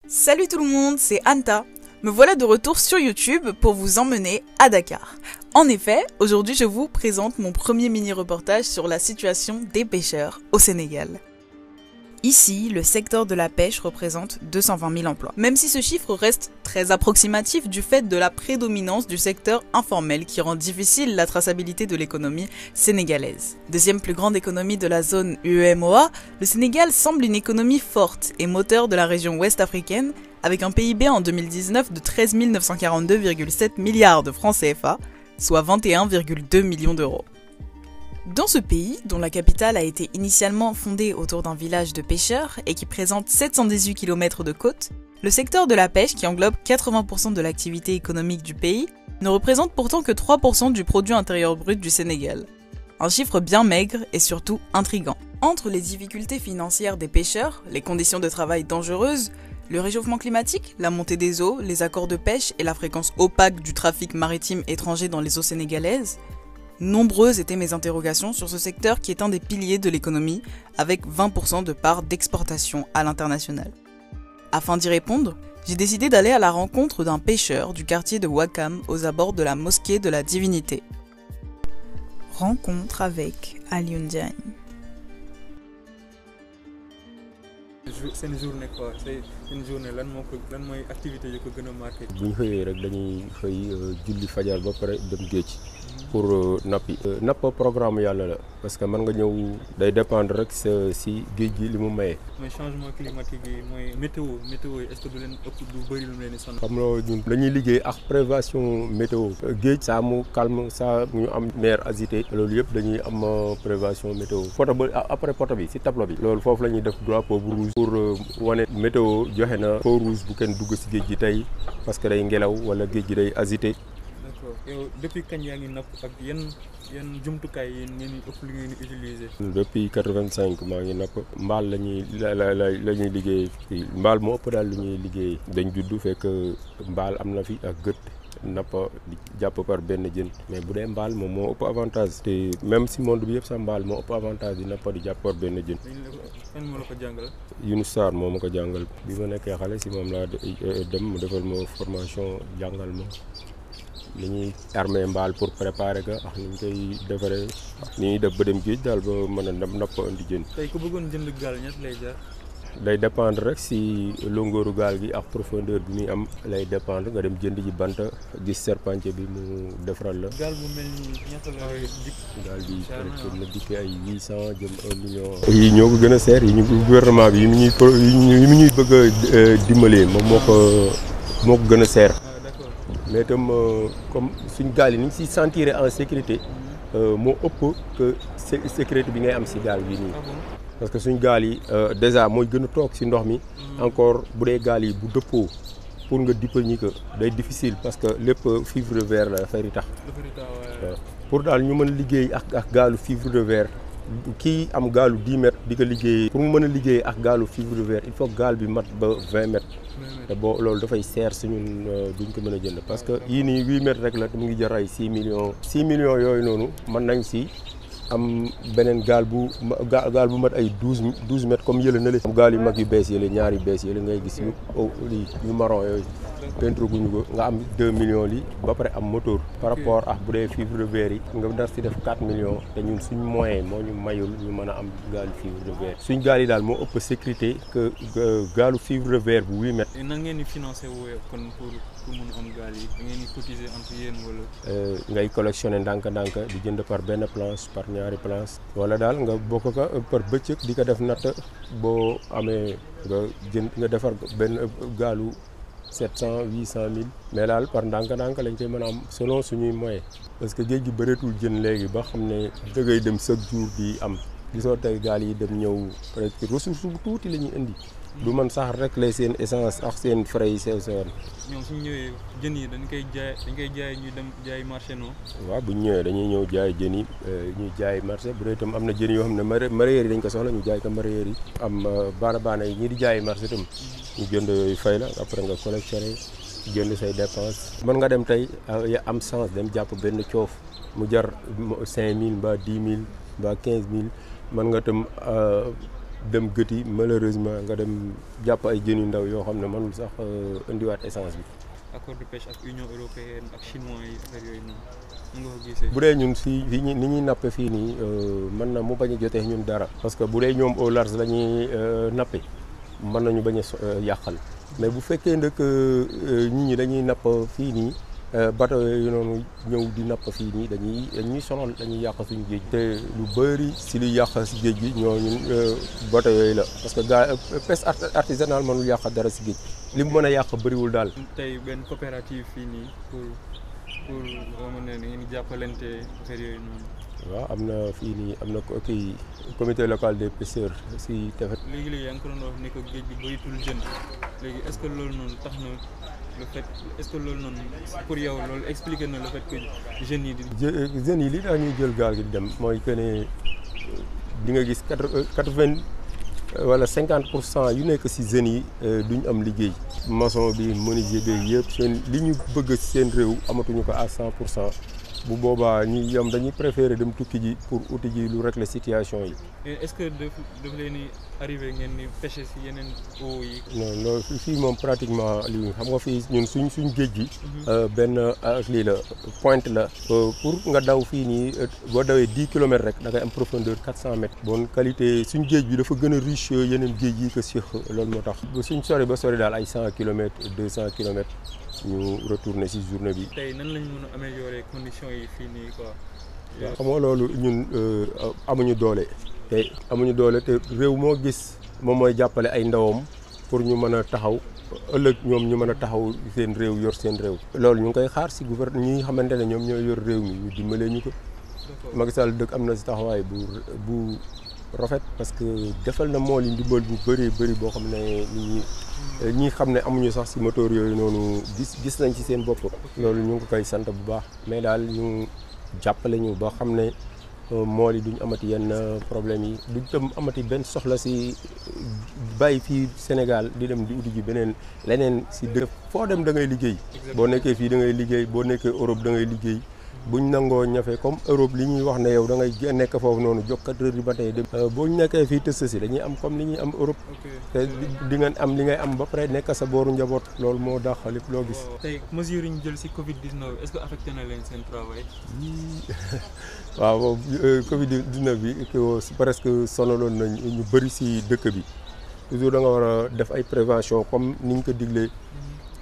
Salut tout le monde, c'est Anta. Me voilà de retour sur YouTube pour vous emmener à Dakar. En effet, aujourd'hui je vous présente mon premier mini-reportage sur la situation des pêcheurs au Sénégal. Ici, le secteur de la pêche représente 220 000 emplois. Même si ce chiffre reste très approximatif du fait de la prédominance du secteur informel qui rend difficile la traçabilité de l'économie sénégalaise. Deuxième plus grande économie de la zone UEMOA, le Sénégal semble une économie forte et moteur de la région ouest africaine avec un PIB en 2019 de 13 942,7 milliards de francs CFA, soit 21,2 millions d'euros. Dans ce pays, dont la capitale a été initialement fondée autour d'un village de pêcheurs et qui présente 718 km de côte, le secteur de la pêche, qui englobe 80% de l'activité économique du pays, ne représente pourtant que 3% du produit intérieur brut du Sénégal. Un chiffre bien maigre et surtout intrigant. Entre les difficultés financières des pêcheurs, les conditions de travail dangereuses, le réchauffement climatique, la montée des eaux, les accords de pêche et la fréquence opaque du trafic maritime étranger dans les eaux sénégalaises, nombreuses étaient mes interrogations sur ce secteur qui est un des piliers de l'économie, avec 20% de part d'exportation à l'international. Afin d'y répondre, j'ai décidé d'aller à la rencontre d'un pêcheur du quartier de Ouakam aux abords de la mosquée de la Divinité. Rencontre avec Alioune Diagne. C'est une journée quoi, c'est une journée lan mooy activité yu ko gën a marqué. bu ñu xëyee rek dañuy xëy julli fajar ba pare dem géej pour nappi. napp programme yàlla la parce que mën nga ñëw day dépendre rek si géej gi li mu maye. mooy changement climatique yi mooy météo yi est-ce que du leen ëpp du bëri lu mu leen di sonal. xam nga ñun dañuy liggéey ak prévention météo. géej saa mu calme saa ñu am mer agité loolu yëpp dañuy am prévention météo. poto ba après poto bi si tableau bi. loolu foofu la ñuy def drapeau bu rouge. pour wane météo joxe na feu rouge bu kenn dugg si géej gi tey parce que day ngelaw wala géej gi day agité. D'accord yow depuis kañ yaa ngi napp ak yan jumtukaay yi ngeen ëpp li ngeen di utiliser. depuis 85 maa ngi napp mbaal la ñuy liggéey fii mbaal moo ëpp daal lu ñuy liggéey dañ juddu fekk mbaal am na fi ak gët napp di jàpp par benn jën mais bu dee mbaal moom moo ëpp avantage te même si monde bi yëpp sax mbaal moo ëpp avantage di napp di jàpp par benn jën. kan moo la ko jàngal. Younous Sarr moo ma ko jàngal bi ma nekkee xale si moom laa dem mu defal ma formation jàngal ma ni ñuy armé mbaal pour préparer ko ak ni ñu koy defaree ni ñuy def ba dem géej daal ba mën a napp indi jën. tey ku bëggoon jënd gaal ñett lay jaar. day dépendre rek si longueuru gaal gi ak profondeur bi muy am lay dépendre nga dem jënd ji bant gis serpentier bi mu defaral la. gaal bu mel ni ñett la dikk. gaal bi peut-être na dikkee ay 800 jëm 1 million. yi ñoo ko gën a seer yi ñu gouvernement bi yi mu ñuy bëgg a dimbalee moom moo ko gën a seer. mais itam comme suñ gaal yi ni ñu siy sentir en sécurité moo ëpp que sécurité bi ngay am si gaal bi nii. parce que suñ gaal yi déjà mooy gën a toog si ndox mi encore bu dee gaal yi bu dëppoo pour nga dippal ñi ko day difficile parce que lépp fibre de verre la dafay tax pour daal ñu mën a liggéey ak gaalu fibre de verre kii am gaalu 10 mètres di ko liggéey pour mu mën a liggéey ak gaalu fibre de verre il faut gaal bi mat ba 20 mètres te boo loolu dafay seer si ñun duñ ko mën a jënd parce que yii nii 8 mètres rek la te mu ngi jar ay 6 millions yooyu noonu mën nañ si am beneen gaal bu mat ay 12 mètres comme yële na le gaal yu mag yu bees yële ñaar yu bees yële ngay gis yu marron yooyu peinture guñu ko nga am 2 millions li ba pare am moteur par rapport ak bu dee fibre de verre yi nga dar si def 4 millions te ñun suñ moyen moo ñu mayul ñu mën a am gaalu fibre de verre suñ gaal yi daal moo ëpp sécurité que gaalu fibre de verre bu 8 mètres. nan ngeen di financer kon pour mën a am gaal yi da ngeen di cotiser entre yéen wala. ngay collectionner ndànk-ndànk di jënd par benn planche par ñaari planche wala daal nga bokk ko par bëccëg di ko def natt boo amee nga defar benn gaalu 700 800 000 mais daal par ndànk-ndànk lañ koy mën a am selon suñuy moyen parce que géej gi bëreetul jën léegi ba xam ne dangay dem chaque jour di am gisoo tey gaal yi dem ñëw presque ressource bu tuuti la ñuy indi du man sax rek lay seen essence ak seen frais yi sew sewoon. ñoom suñu ñëwee jën yi dañ koy jaay ñu dem jaay marché non. waaw bu ñu ñëwee dañuy ñëw jaay jën yi ñuy jaay marché bu dee itam am na jën yoo xam ne mareyeurs yi dañ ko soxla ñu jaay ko mareyeurs yi. am baana yi ñii di jaay marché itam ñu jënd yooyu fay la après nga collectionné jënd say dépense mën nga dem tey am chance dem jàpp benn coof mu jar 5000 mbaa 10 000 mbaa 15 000 mën nga tam dem gëti malheureusement nga dem jàpp ay jën yu ndaw yoo xam ne mënul sax indiwaat essence bi. accord de pêche ak Union européenne ak chinois yi affaire yooyu noonu nga ko gisee. bu dee ñun fii ni ñuy nappe fii nii mën na mu bañ a jotee ñun dara. parce que bu dee ñoom au large la ñuy nappe mën nañu bañ a yàqal mais bu fekkee nag nit ñi dañuy napp fii nii bateau yooyu noonu ñëw di napp fii nii dañuy sonal dañuy yàq suñu géej. te lu bëri si lu yàq si géej gi ñooñu bateau yooyu la parce que pêche artisanale mënul yàq dara si géej li mu mën a yàq bëriwul daal. tey benn coopérative fii nii pour mën na ngeen jàppalante affaire yooyu noonu. waaw am na fii nii am na kii comité local des pêcheurs si tefet. léegi yaa ngi ko doon wax ne ko géej gi bëritul jën léegi est-ce que loolu noonu tax na le fait est-ce que loolu noonu pour yow loolu expliquer na le fait que jeunes yi di. jeunes yi li tax ñuy jël gaal gi di dem mooy que ne di nga gis 80 wala 50% yu nekk si jeunes yi duñ am liggéey. maçon bi menuisier bi yëpp seen li ñu bëgg seen réew amatuñu ko à 100%. bu boobaa ñi yam dañuy préférer dem tukki ji pour uti ji lu régler situation yi. est-ce que daf leen di arrivé ngeen di pêcher si yeneen eau yi. non non fii moom pratiquement lii xam nga fii ñun suñ géej gi. benn lii la pointe la. pour nga daw fii nii boo dawee 10 kilomètres rek da ngay am profondeur 400 mètres. bon qualité suñ géej bi dafa gën a riche yeneen géej yi que Cheikh loolu moo tax. suñ sori ba sori daal ay 100 kilomètres 200 kilomètres ñu retourner ci journée bi. tey nan lañ mën a améliorer conditions yi fii nii quoi. waaw xam nga loolu ñun amuñu doole te réew moo gis moom mooy jàppale ay ndawam pour ñu mën a taxaw ëllëg ñoom ñu mën a taxaw seen réew yor seen réew. loolu ñu ngi koy xaar ci gouvernement ñi nga xamante ne ñoom ñoo yor réew mi ñu dimbalee ñu ko. Macky Sall dëkk am na ci taxawaay bu rafet parce que defal na mool yi ndimbal bu bëri boo xam ne ñi xam ne amuñu sax ci moteur yooyu noonu gis nañ ci seen bopp. loolu ñu ngi ko koy sant bu baax mais daal ñu jàppale ñu ba xam ne mool yi duñ amati yenn problème yi duñ tam amati benn soxla ci bàyyi fii Sénégal di dem di uti ji leneen ci dëkk foo dem da ngay liggéey. boo nekkee fii da ngay liggéey boo nekkee Europe da ngay liggéey. buñ nangoo ñafe comme Europe li ñuy wax ne yow da ngay nekk foofu noonu jox 4 heures du matin dem. boo ñu nekkee fii tës si dañuy am comme li ñuy am Europe. te di nga am li ngay am ba pare nekk sa booru njaboot loolu moo dàq lépp loo gis. tey mesures yi ñu jël si Covid 19 est-ce que affecté na leen seen travail. waaw Covid 19 bi presque sonaloon nañ ñu bëri si dëkk bi toujours da nga war a def ay prévention comme ni ñu ko diglee.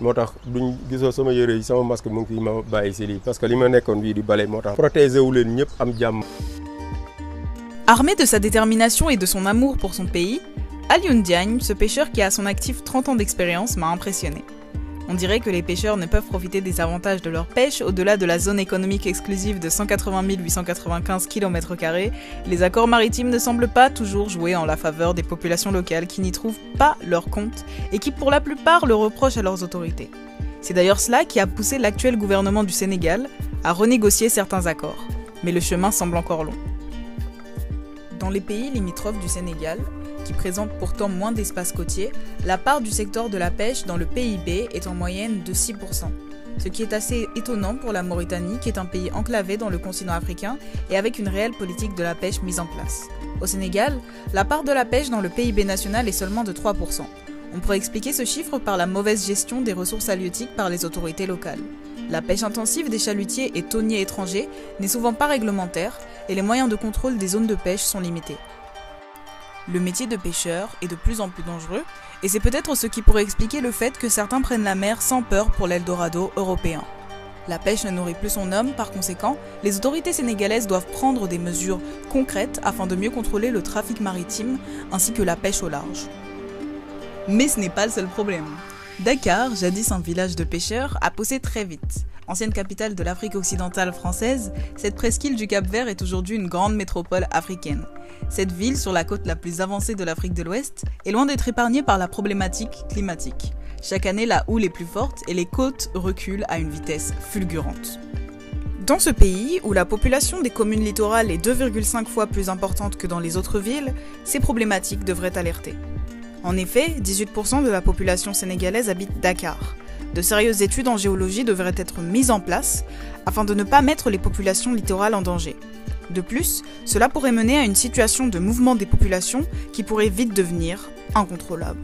moo tax duñ gisoo sama yére yi sama masque mu ngi fi ma bàyyi si lii parce que li ma nekkoon bii di bale moo tax. protéger wu leen ñëpp am jàmm. Armé de sa détermination et de son amour pour son pays, Alioune Diagne, ce pêcheur qui a à son actif 30 ans d'expérience, m'a impressionné. On dirait que les pêcheurs ne peuvent profiter des avantages de leur pêche au-delà de la zone économique exclusive de 180 895 km². Les accords maritimes ne semblent pas toujours jouer en la faveur des populations locales qui n'y trouvent pas leur compte et qui pour la plupart le reprochent à leurs autorités. C'est d'ailleurs cela qui a poussé l'actuel gouvernement du Sénégal à renégocier certains accords. Mais le chemin semble encore long. Dans les pays limitrophes du Sénégal, qui présentent pourtant moins d'espace côtier, la part du secteur de la pêche dans le PIB est en moyenne de 6%. Ce qui est assez étonnant pour la Mauritanie, qui est un pays enclavé dans le continent africain et avec une réelle politique de la pêche mise en place. Au Sénégal, la part de la pêche dans le PIB national est seulement de 3%. On pourrait expliquer ce chiffre par la mauvaise gestion des ressources halieutiques par les autorités locales. La pêche intensive des chalutiers et thoniers étrangers n'est souvent pas réglementaire et les moyens de contrôle des zones de pêche sont limités. Le métier de pêcheur est de plus en plus dangereux, et c'est peut-être ce qui pourrait expliquer le fait que certains prennent la mer sans peur pour l'Eldorado européen. La pêche ne nourrit plus son homme, par conséquent, les autorités sénégalaises doivent prendre des mesures concrètes afin de mieux contrôler le trafic maritime ainsi que la pêche au large. Mais ce n'est pas le seul problème. Dakar, jadis un village de pêcheurs, a poussé très vite. Ancienne capitale de l'Afrique occidentale française, cette presqu'île du Cap-Vert est aujourd'hui une grande métropole africaine. Cette ville, sur la côte la plus avancée de l'Afrique de l'Ouest, est loin d'être épargnée par la problématique climatique. Chaque année, la houle est plus forte et les côtes reculent à une vitesse fulgurante. Dans ce pays, où la population des communes littorales est 2,5 fois plus importante que dans les autres villes, ces problématiques devraient alerter. En effet, 18% de la population sénégalaise habite Dakar. De sérieuses études en géologie devraient être mises en place afin de ne pas mettre les populations littorales en danger. De plus, cela pourrait mener à une situation de mouvement des populations qui pourrait vite devenir incontrôlable.